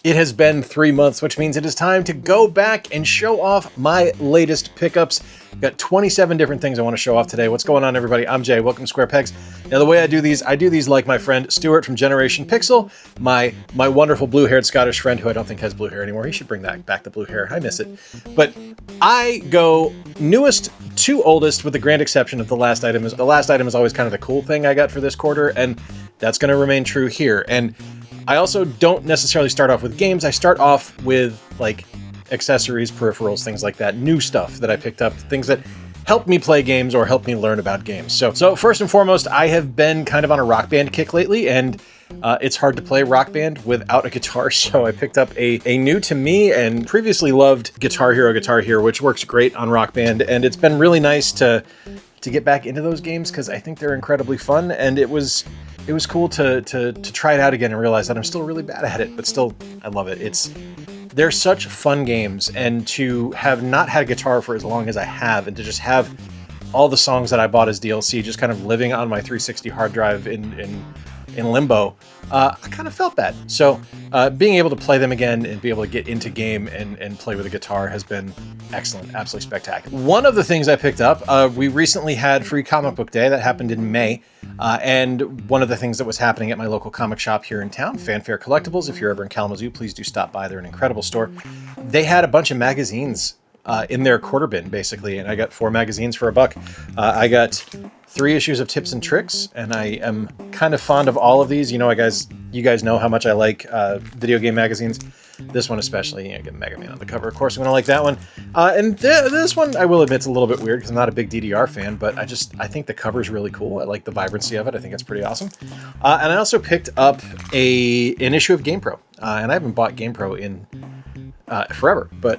It has been 3 months, which means it is time to go back and show off my latest pickups. I've got 27 different things I want to show off today. What's going on, everybody? I'm Jay. Welcome to Square Pegs. Now, the way I do these like my friend Stuart from Generation Pixel, my wonderful blue-haired Scottish friend who I don't think has blue hair anymore. He should bring back the blue hair. I miss it. But I go newest to oldest, with the grand exception of the last item. The last item is always kind of the cool thing I got for this quarter, and that's going to remain true here. And I also don't necessarily start off with games. I start off with like accessories, peripherals, things like that, new stuff that I picked up, things that help me play games or help me learn about games. So first and foremost, I have been kind of on a Rock Band kick lately, and it's hard to play Rock Band without a guitar. So I picked up a new to me and previously loved Guitar Hero, which works great on Rock Band. And it's been really nice to get back into those games because I think they're incredibly fun. And it was cool to try it out again and realize that I'm still really bad at it, but still, I love it. They're such fun games, and to have not had a guitar for as long as I have, and to just have all the songs that I bought as DLC just kind of living on my 360 hard drive in limbo, I kind of felt that. So being able to play them again and be able to get into game and play with a guitar has been excellent, absolutely spectacular. One of the things I picked up, we recently had Free Comic Book Day that happened in May. And one of the things that was happening at my local comic shop here in town, Fanfare Collectibles, if you're ever in Kalamazoo, please do stop by. They're an incredible store. They had a bunch of magazines in their quarter bin, basically, and I got 4 magazines for $1. I got 3 issues of Tips and Tricks, and I am kind of fond of all of these. You know, you guys know how much I like video game magazines. This one especially, get Mega Man on the cover. Of course, I'm going to like that one. And this one, I will admit, it's a little bit weird because I'm not a big DDR fan, but I think the cover is really cool. I like the vibrancy of it. I think it's pretty awesome. And I also picked up an issue of GamePro, and I haven't bought GamePro in forever, but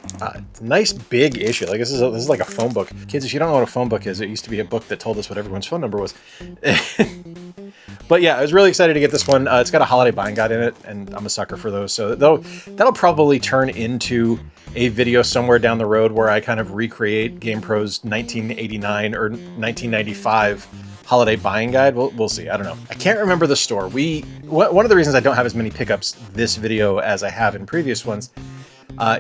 it's a nice big issue. Like this is like a phone book. Kids, if you don't know what a phone book is, it used to be a book that told us what everyone's phone number was. But yeah, I was really excited to get this one. It's got a holiday buying guide in it, and I'm a sucker for those. So that'll probably turn into a video somewhere down the road where I kind of recreate GamePro's 1989 or 1995 holiday buying guide. We'll see. I don't know. I can't remember the store. One of the reasons I don't have as many pickups this video as I have in previous ones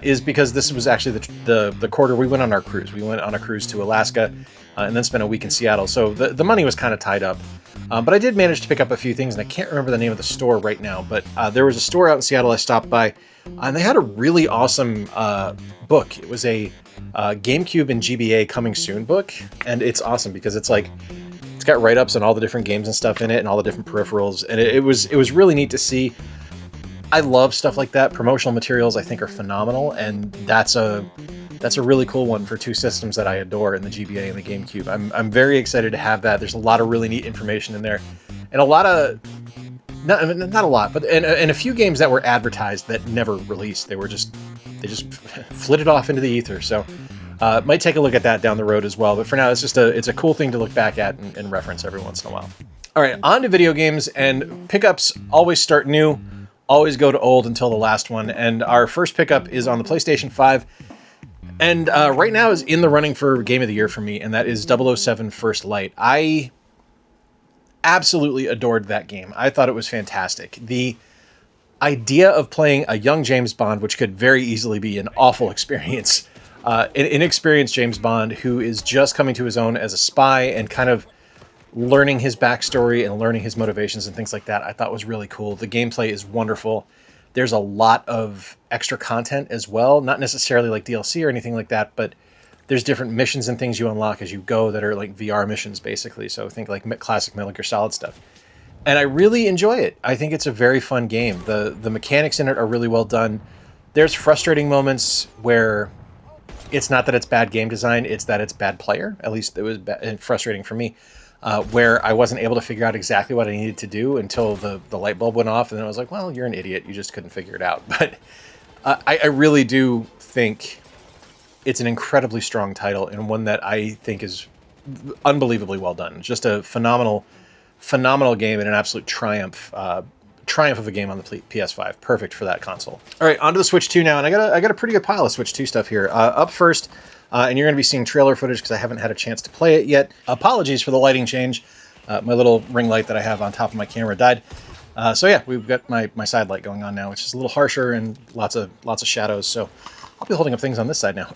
is because this was actually the quarter we went on our cruise. We went on a cruise to Alaska and then spent a week in Seattle. So the money was kind of tied up. But I did manage to pick up a few things, and I can't remember the name of the store right now. But there was a store out in Seattle I stopped by, and they had a really awesome book. It was a GameCube and GBA coming soon book, and it's awesome because it's got write-ups on all the different games and stuff in it, and all the different peripherals, and it was really neat to see. I love stuff like that. Promotional materials, I think, are phenomenal, and that's a really cool one for 2 systems that I adore in the GBA and the GameCube. I'm very excited to have that. There's a lot of really neat information in there, and a lot of not a lot, but and a few games that were advertised that never released. They just flitted off into the ether. So might take a look at that down the road as well. But for now, it's a cool thing to look back at and reference every once in a while. All right, on to video games, and pickups always start new. Always go to old until the last one. And our first pickup is on the PlayStation 5. And right now is in the running for Game of the Year for me, and that is 007 First Light. I absolutely adored that game. I thought it was fantastic. The idea of playing a young James Bond, which could very easily be an awful experience, an inexperienced James Bond who is just coming to his own as a spy and kind of learning his backstory and learning his motivations and things like that, I thought was really cool. The gameplay is wonderful. There's a lot of extra content as well, not necessarily like DLC or anything like that, but there's different missions and things you unlock as you go that are like VR missions, basically. So think like classic Metal Gear Solid stuff. And I really enjoy it. I think it's a very fun game. The mechanics in it are really well done. There's frustrating moments where it's not that it's bad game design, it's that it's bad player. At least it was frustrating for me. Where I wasn't able to figure out exactly what I needed to do until the light bulb went off, and then I was like, well, you're an idiot. You just couldn't figure it out. But I really do think it's an incredibly strong title, and one that I think is unbelievably well done. Just a phenomenal game and an absolute triumph of a game on the PS5. Perfect for that console. All right, on to the Switch 2 now, and I got a pretty good pile of Switch 2 stuff here. Up first, and you're going to be seeing trailer footage because I haven't had a chance to play it yet. Apologies for the lighting change. My little ring light that I have on top of my camera died. So yeah, we've got my side light going on now, which is a little harsher and lots of shadows. So I'll be holding up things on this side now.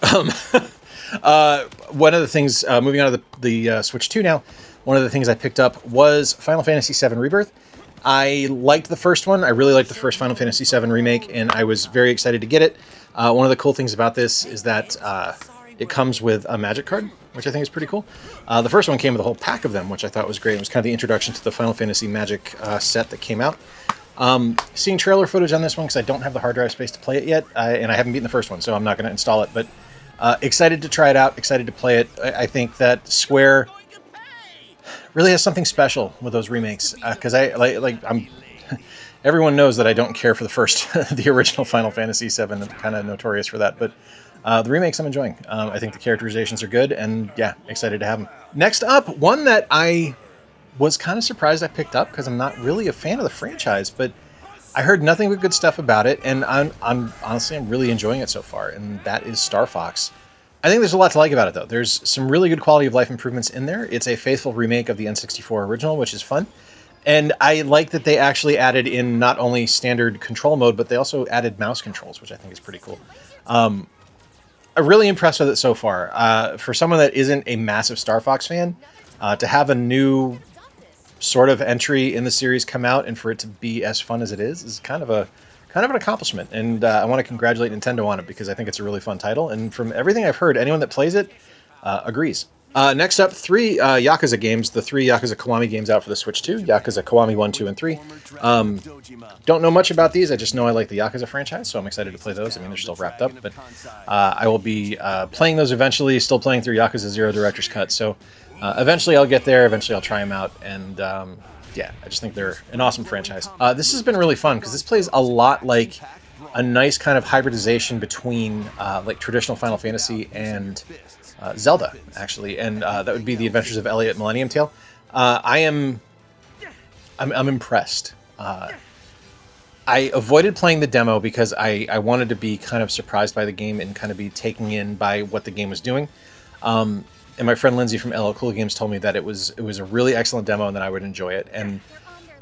One of the things, moving on to the Switch 2 now, one of the things I picked up was Final Fantasy VII Rebirth. I liked the first one. I really liked the first Final Fantasy VII Remake, and I was very excited to get it. One of the cool things about this is that it comes with a magic card, which I think is pretty cool. The first one came with a whole pack of them, which I thought was great. It was kind of the introduction to the Final Fantasy Magic set that came out. Seeing trailer footage on this one, because I don't have the hard drive space to play it yet, and I haven't beaten the first one, so I'm not going to install it, but excited to try it out, excited to play it. I think that Square really has something special with those remakes, because I'm everyone knows that I don't care for the first, the original Final Fantasy VII. I'm kind of notorious for that, but the remakes I'm enjoying. I think the characterizations are good, and yeah, excited to have them. Next up, one that I was kind of surprised I picked up, because I'm not really a fan of the franchise, but I heard nothing but good stuff about it, and I'm honestly, I'm really enjoying it so far, and that is Star Fox. I think there's a lot to like about it, though. There's some really good quality of life improvements in there. It's a faithful remake of the N64 original, which is fun. And I like that they actually added in not only standard control mode, but they also added mouse controls, which I think is pretty cool. I'm really impressed with it so far. For someone that isn't a massive Star Fox fan, to have a new sort of entry in the series come out and for it to be as fun as it is kind of an accomplishment. And I want to congratulate Nintendo on it, because I think it's a really fun title. And from everything I've heard, anyone that plays it agrees. Next up, 3 Yakuza games. The 3 Yakuza Kiwami games out for the Switch 2. Yakuza Kiwami 1, 2, and 3. Don't know much about these. I just know I like the Yakuza franchise, so I'm excited to play those. I mean, they're still wrapped up, but I will be playing those eventually, still playing through Yakuza 0 Director's Cut. So eventually I'll get there. Eventually I'll try them out. And yeah, I just think they're an awesome franchise. This has been really fun, because this plays a lot like a nice kind of hybridization between like traditional Final Fantasy and Zelda, actually, and that would be the Adventures of Elliot Millennium Tale. I'm impressed. I avoided playing the demo because I wanted to be kind of surprised by the game and kind of be taken in by what the game was doing. And my friend Lindsay from LL Cool Games told me that it was a really excellent demo and that I would enjoy it. And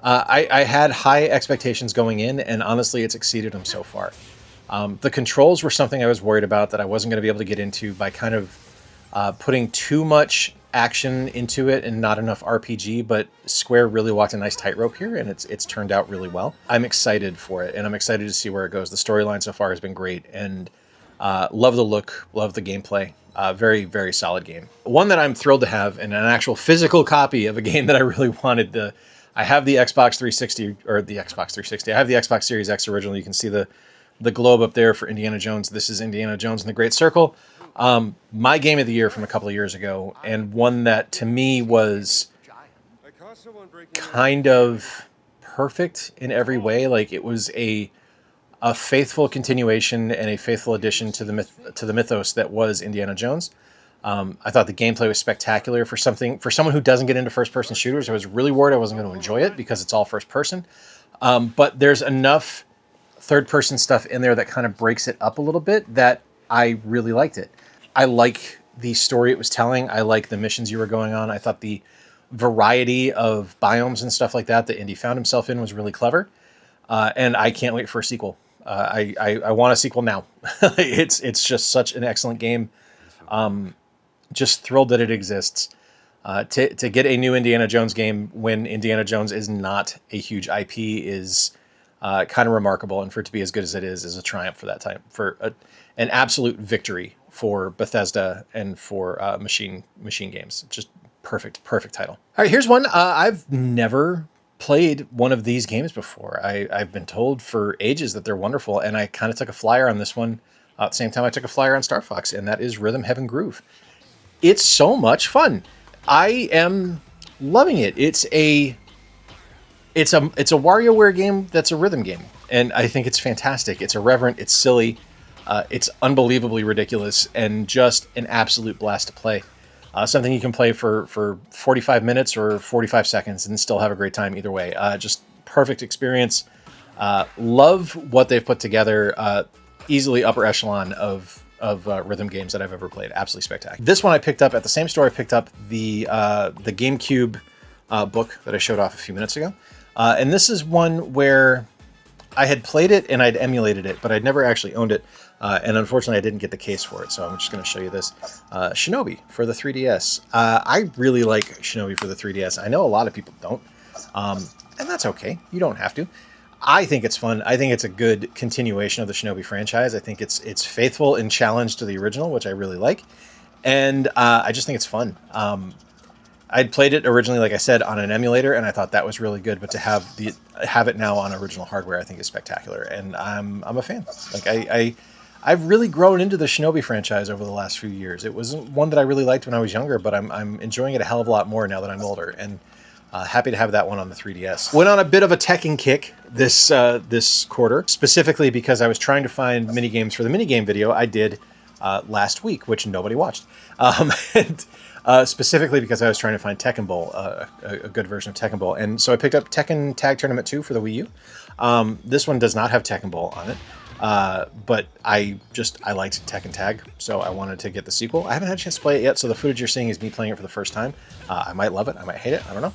I had high expectations going in, and honestly, it's exceeded them so far. The controls were something I was worried about, that I wasn't going to be able to get into by kind of putting too much action into it and not enough RPG, but Square really walked a nice tightrope here, and it's turned out really well. I'm excited for it, and I'm excited to see where it goes. The storyline so far has been great, and love the look, love the gameplay. Very, very solid game. One that I'm thrilled to have, and an actual physical copy of a game that I really wanted. I have the Xbox 360, or the Xbox 360. I have the Xbox Series X original. You can see the globe up there for Indiana Jones. This is Indiana Jones and the Great Circle. My game of the year from a couple of years ago, and one that to me was kind of perfect in every way. Like, it was a faithful continuation and a faithful addition to the mythos that was Indiana Jones. I thought the gameplay was spectacular for someone who doesn't get into first-person shooters. I was really worried I wasn't going to enjoy it because it's all first-person. But there's enough third-person stuff in there that kind of breaks it up a little bit that I really liked it. I like the story it was telling. I like the missions you were going on. I thought the variety of biomes and stuff like that Indy found himself in was really clever. And I can't wait for a sequel. I want a sequel now. It's just such an excellent game. Just thrilled that it exists. To get a new Indiana Jones game when Indiana Jones is not a huge IP is kind of remarkable, and for it to be as good as it is a triumph for that time, for an absolute victory for Bethesda and for machine games. Just perfect title. All right, here's one. I've never played one of these games before. I've been told for ages that they're wonderful, and I kind of took a flyer on this one at the same time I took a flyer on Star Fox, and that is Rhythm Heaven Groove. It's so much fun. I am loving it. It's a WarioWare game that's a rhythm game, and I think it's fantastic. It's irreverent, it's silly, it's unbelievably ridiculous, and just an absolute blast to play. Something you can play for 45 minutes or 45 seconds and still have a great time either way. Just perfect experience. Love what they've put together. Easily upper echelon of rhythm games that I've ever played. Absolutely spectacular. This one I picked up at the same store I picked up the GameCube book that I showed off a few minutes ago. And this is one where I had played it and I'd emulated it, but I'd never actually owned it. And unfortunately, I didn't get the case for it, so I'm just going to show you this. Shinobi for the 3DS. I really like Shinobi for the 3DS. I know a lot of people don't, and that's okay. You don't have to. I think it's fun. I think it's a good continuation of the Shinobi franchise. I think it's faithful in challenge to the original, which I really like. And I just think it's fun. I'd played it originally, like I said, on an emulator, and I thought that was really good. But to have it now on original hardware, I think is spectacular, and I'm a fan. Like I've really grown into the Shinobi franchise over the last few years. It wasn't one that I really liked when I was younger, but I'm enjoying it a hell of a lot more now that I'm older, and happy to have that one on the 3DS. Went on a bit of a Tekken kick this quarter, specifically because I was trying to find minigames for the minigame video I did last week, which nobody watched. Specifically because I was trying to find Tekken Bowl, a good version of Tekken Bowl. And so I picked up Tekken Tag Tournament 2 for the Wii U. This one does not have Tekken Bowl on it, but I liked Tekken Tag, so I wanted to get the sequel. I haven't had a chance to play it yet, so the footage you're seeing is me playing it for the first time. I might love it, I might hate it, I don't know.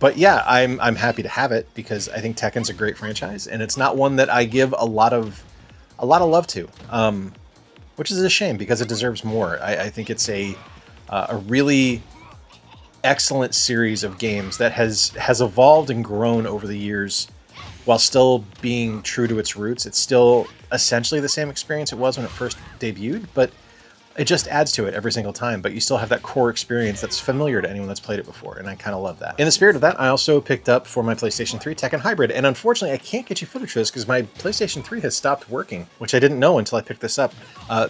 But yeah, I'm happy to have it because I think Tekken's a great franchise, and it's not one that I give a lot of love to, which is a shame because it deserves more. I think it's a really excellent series of games that has evolved and grown over the years while still being true to its roots. It's still essentially the same experience it was when it first debuted, but it just adds to it every single time. But you still have that core experience that's familiar to anyone that's played it before, and I kind of love that. In the spirit of that, I also picked up for my PlayStation 3 Tekken Hybrid, and unfortunately I can't get you footage for this because my PlayStation 3 has stopped working, which I didn't know until I picked this up.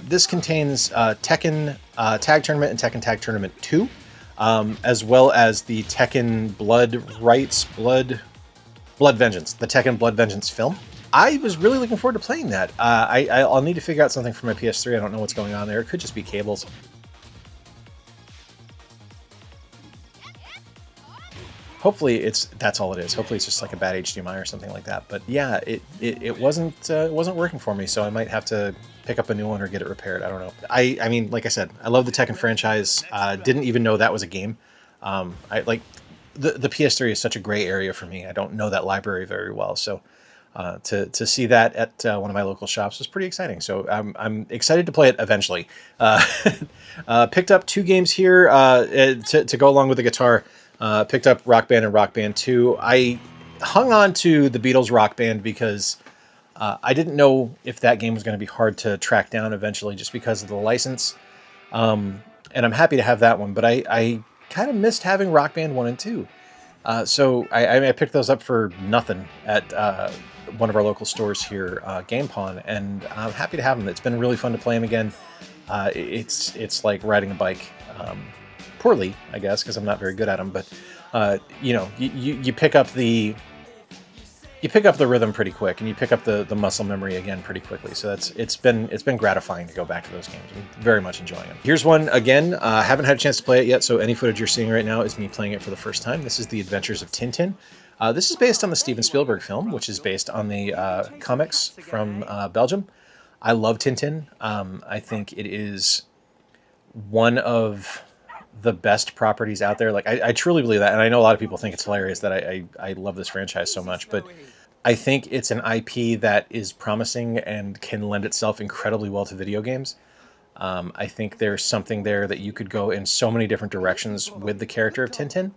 This contains Tekken Tag Tournament and Tekken Tag Tournament 2, as well as the Tekken Blood Vengeance, the Tekken Blood Vengeance film. I was really looking forward to playing that. I'll need to figure out something for my PS3. I don't know what's going on there. It could just be cables. Hopefully that's all it is. Hopefully it's just like a bad HDMI or something like that. But yeah, it wasn't working for me, so I might have to pick up a new one or get it repaired. I don't know. I mean, like I said, I love the Tekken franchise. Didn't even know that was a game. I like the PS3 is such a gray area for me. I don't know that library very well, so. To see that at one of my local shops was pretty exciting. So I'm excited to play it eventually. Picked up 2 games here to go along with the guitar. Picked up Rock Band and Rock Band 2. I hung on to the Beatles Rock Band because I didn't know if that game was going to be hard to track down eventually just because of the license. And I'm happy to have that one, but I kind of missed having Rock Band 1 and 2. So I picked those up for nothing at one of our local stores here, Game Pawn, and I'm happy to have them. It's been really fun to play them again. It's like riding a bike, poorly, I guess, because I'm not very good at them. But you know, you pick up the rhythm pretty quick, and you pick up the muscle memory again pretty quickly. So it's been gratifying to go back to those games. I'm very much enjoying them. Here's one again. Haven't had a chance to play it yet, so any footage you're seeing right now is me playing it for the first time. This is The Adventures of Tintin. This is based on the Steven Spielberg film, which is based on the comics from Belgium. I love Tintin. I think it is one of the best properties out there. Like I truly believe that, and I know a lot of people think it's hilarious that I love this franchise so much, but I think it's an IP that is promising and can lend itself incredibly well to video games. I think there's something there that you could go in so many different directions with the character of Tintin,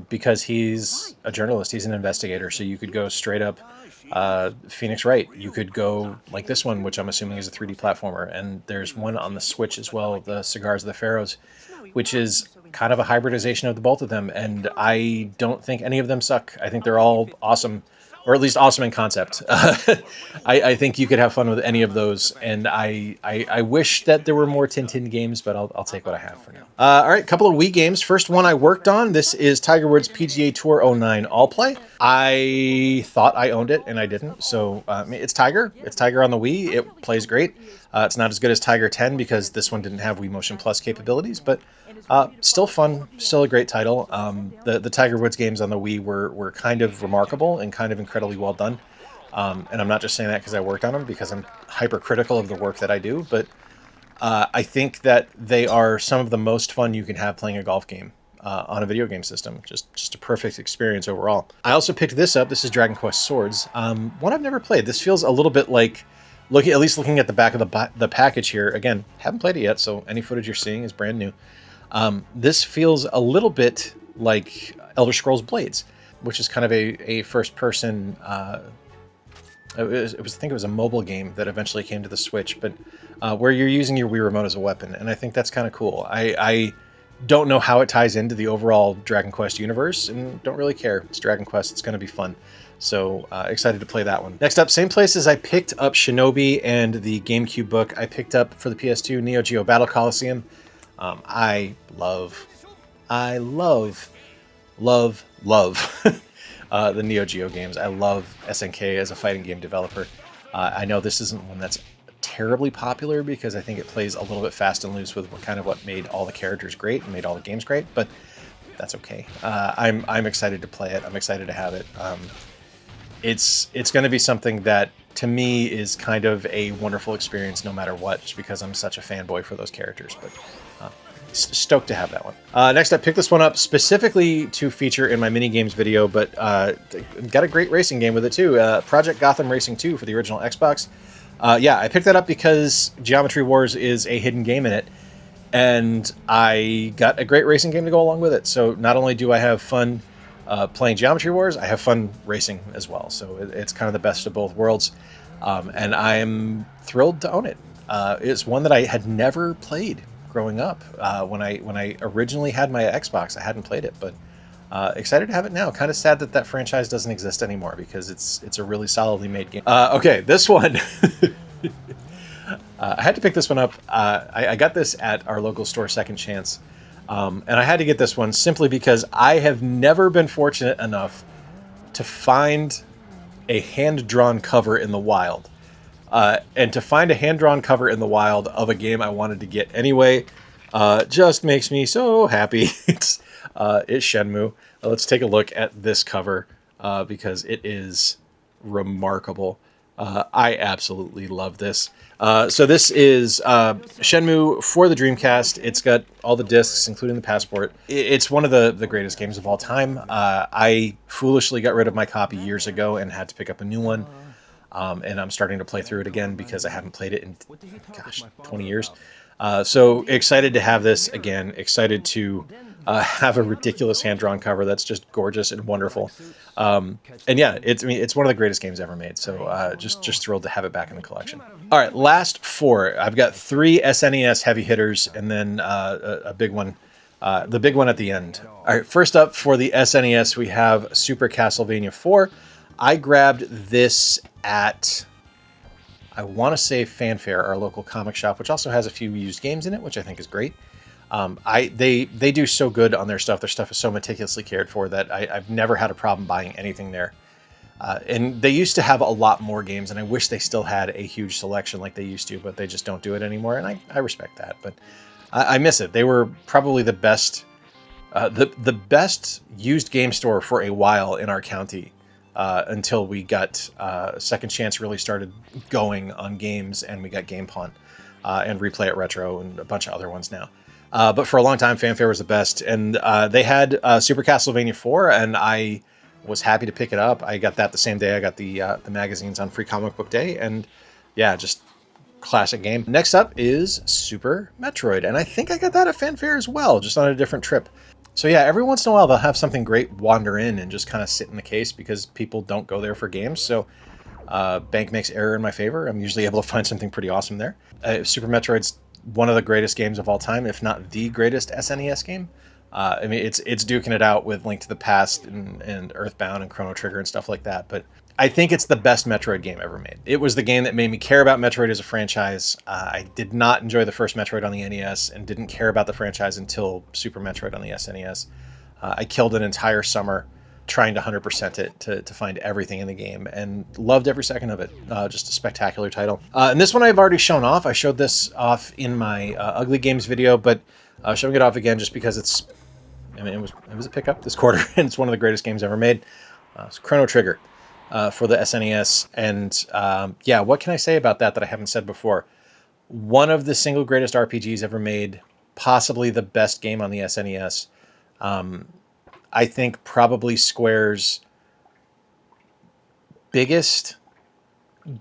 because he's a journalist, he's an investigator, so you could go straight up Phoenix Wright. You could go like this one, which I'm assuming is a 3D platformer, and there's one on the Switch as well, the Cigars of the Pharaohs, which is kind of a hybridization of the both of them, and I don't think any of them suck. I think they're all awesome, or at least awesome in concept. I think you could have fun with any of those, and I wish that there were more Tintin games, but I'll take what I have for now. All right, a couple of Wii games. First one I worked on, this is Tiger Woods PGA Tour 09 All Play. I thought I owned it, and I didn't, so it's Tiger. It's Tiger on the Wii. It plays great. It's not as good as Tiger 10 because this one didn't have Wii Motion Plus capabilities, but still fun, still a great title. The Tiger Woods games on the Wii were kind of remarkable and kind of incredibly well done. And I'm not just saying that because I worked on them, because I'm hypercritical of the work that I do, but I think that they are some of the most fun you can have playing a golf game. on a video game system. Just a perfect experience overall. I also picked this up. This is Dragon Quest Swords. One I've never played. This feels a little bit like, at least looking at the back of the package here. Again, haven't played it yet, so any footage you're seeing is brand new. This feels a little bit like Elder Scrolls Blades, which is kind of a first-person. I think it was a mobile game that eventually came to the Switch, but where you're using your Wii Remote as a weapon, and I think that's kind of cool. I don't know how it ties into the overall Dragon Quest universe, and don't really care. It's Dragon Quest. It's going to be fun. So excited to play that one. Next up, same place as I picked up Shinobi and the GameCube book, I picked up for the PS2 Neo Geo Battle Coliseum. I love the Neo Geo games. I love SNK as a fighting game developer. I know this isn't one that's terribly popular because I think it plays a little bit fast and loose with what made all the characters great and made all the games great, but that's okay. I'm excited to play it. I'm excited to have it. It's going to be something that to me is kind of a wonderful experience no matter what, just because I'm such a fanboy for those characters. But stoked to have that one. Next, I picked this one up specifically to feature in my mini games video, but got a great racing game with it too. Project Gotham Racing 2 for the original Xbox. Yeah, I picked that up because Geometry Wars is a hidden game in it, and I got a great racing game to go along with it. So not only do I have fun playing Geometry Wars, I have fun racing as well. So it's kind of the best of both worlds, and I'm thrilled to own it. It's one that I had never played growing up. When I originally had my Xbox, I hadn't played it, but excited to have it now. Kind of sad that franchise doesn't exist anymore because it's a really solidly made game. Okay, this one. I had to pick this one up. I got this at our local store, Second Chance, and I had to get this one simply because I have never been fortunate enough to find a hand-drawn cover in the wild. And to find a hand-drawn cover in the wild of a game I wanted to get anyway just makes me so happy. It's Shenmue. Let's take a look at this cover because it is remarkable. I absolutely love this. So this is Shenmue for the Dreamcast. It's got all the discs, including the passport. It's one of the greatest games of all time. I foolishly got rid of my copy years ago and had to pick up a new one. And I'm starting to play through it again because I haven't played it in, 20 years. So excited to have this again. Excited to have a ridiculous hand-drawn cover that's just gorgeous and wonderful. And yeah, it's one of the greatest games ever made. So just thrilled to have it back in the collection. All right, last four. I've got 3 SNES heavy hitters and then a big one. The big one at the end. All right, first up for the SNES, we have Super Castlevania 4. I grabbed this at, I want to say Fanfare, our local comic shop, which also has a few used games in it, which I think is great. They do so good on their stuff. Their stuff is so meticulously cared for that I've never had a problem buying anything there. And they used to have a lot more games, and I wish they still had a huge selection like they used to, but they just don't do it anymore, and I respect that. But I miss it. They were probably the best, the best used game store for a while in our county. Until we got Second Chance really started going on games, and we got Game Pawn and Replay It Retro and a bunch of other ones now. But for a long time, Fanfare was the best, and they had Super Castlevania 4, and I was happy to pick it up. I got that the same day I got the magazines on Free Comic Book Day, and yeah, just classic game. Next up is Super Metroid, and I think I got that at Fanfare as well, just on a different trip. So yeah, every once in a while they'll have something great wander in and just kind of sit in the case because people don't go there for games. So bank makes error in my favor. I'm usually able to find something pretty awesome there. Super Metroid's one of the greatest games of all time, if not the greatest SNES game. I mean, it's duking it out with Link to the Past and Earthbound and Chrono Trigger and stuff like that. But I think it's the best Metroid game ever made. It was the game that made me care about Metroid as a franchise. I did not enjoy the first Metroid on the NES and didn't care about the franchise until Super Metroid on the SNES. I killed an entire summer trying to 100% it to find everything in the game and loved every second of it. Just a spectacular title. And this one I've already shown off. I showed this off in my Ugly Games video, but showing it off again just because it's, I mean, it was a pickup this quarter, and it's one of the greatest games ever made. It's Chrono Trigger. For the SNES, and yeah, what can I say about that I haven't said before? One of the single greatest RPGs ever made, possibly the best game on the SNES. I think probably Square's biggest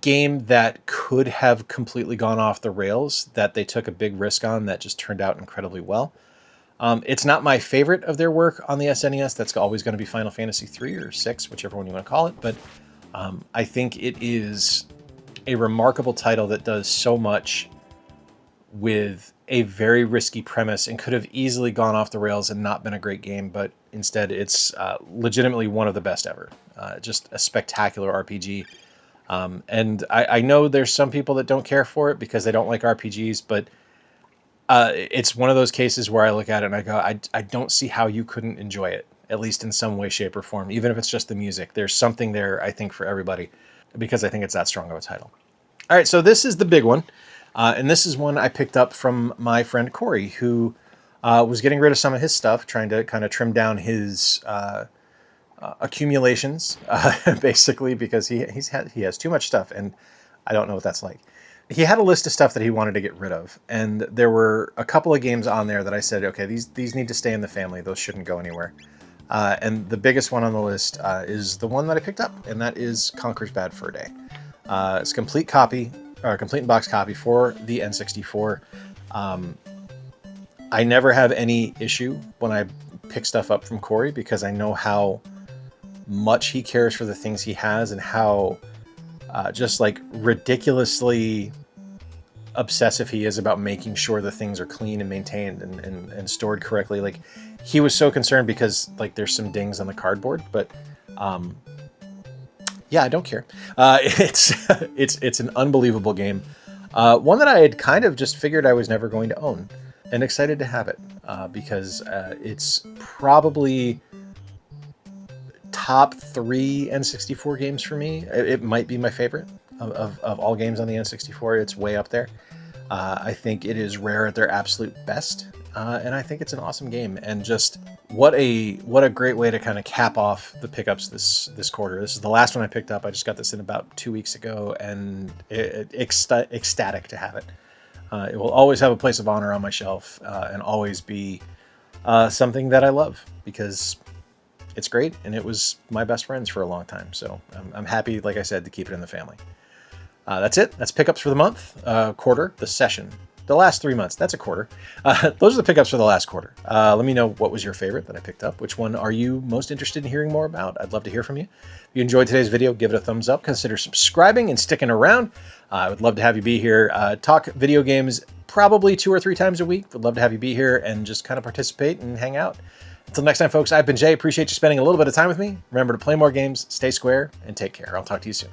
game that could have completely gone off the rails, that they took a big risk on, that just turned out incredibly well. It's not my favorite of their work on the SNES. That's always going to be Final Fantasy 3 or 6, whichever one you want to call it. But I think it is a remarkable title that does so much with a very risky premise and could have easily gone off the rails and not been a great game. But instead, it's legitimately one of the best ever. Just a spectacular RPG. And I know there's some people that don't care for it because they don't like RPGs, but it's one of those cases where I look at it and I go, I don't see how you couldn't enjoy it, at least in some way, shape, or form, even if it's just the music. There's something there, I think, for everybody, because I think it's that strong of a title. All right, so this is the big one, and this is one I picked up from my friend Corey, who was getting rid of some of his stuff, trying to kind of trim down his accumulations, basically, because he has too much stuff, and I don't know what that's like. He had a list of stuff that he wanted to get rid of, and there were a couple of games on there that I said, okay, these need to stay in the family. Those shouldn't go anywhere. And the biggest one on the list is the one that I picked up, and that is Conker's Bad Fur Day. It's a complete copy, or a complete in-box copy for the N64. I never have any issue when I pick stuff up from Corey because I know how much he cares for the things he has and how just like ridiculously obsessive he is about making sure the things are clean and maintained and stored correctly. Like, he was so concerned because like there's some dings on the cardboard, but yeah, I don't care. It's an unbelievable game. One that I had kind of just figured I was never going to own, and excited to have it because it's probably top 3 N64 games for me. It might be my favorite of all games on the N64. It's way up there. I think it is rare at their absolute best, and I think it's an awesome game. And just what a great way to kind of cap off the pickups this quarter. This is the last one I picked up. I just got this in about 2 weeks ago, and ecstatic to have it. It will always have a place of honor on my shelf, and always be something that I love because it's great, and it was my best friend's for a long time. So I'm happy, like I said, to keep it in the family. That's it. That's pickups for the month, quarter, the session, the last 3 months. That's a quarter. Those are the pickups for the last quarter. Let me know what was your favorite that I picked up. Which one are you most interested in hearing more about? I'd love to hear from you. If you enjoyed today's video, give it a thumbs up. Consider subscribing and sticking around. I would love to have you be here. Talk video games probably 2 or 3 times a week. Would love to have you be here and just kind of participate and hang out. Until next time, folks, I've been Jay. Appreciate you spending a little bit of time with me. Remember to play more games, stay square, and take care. I'll talk to you soon.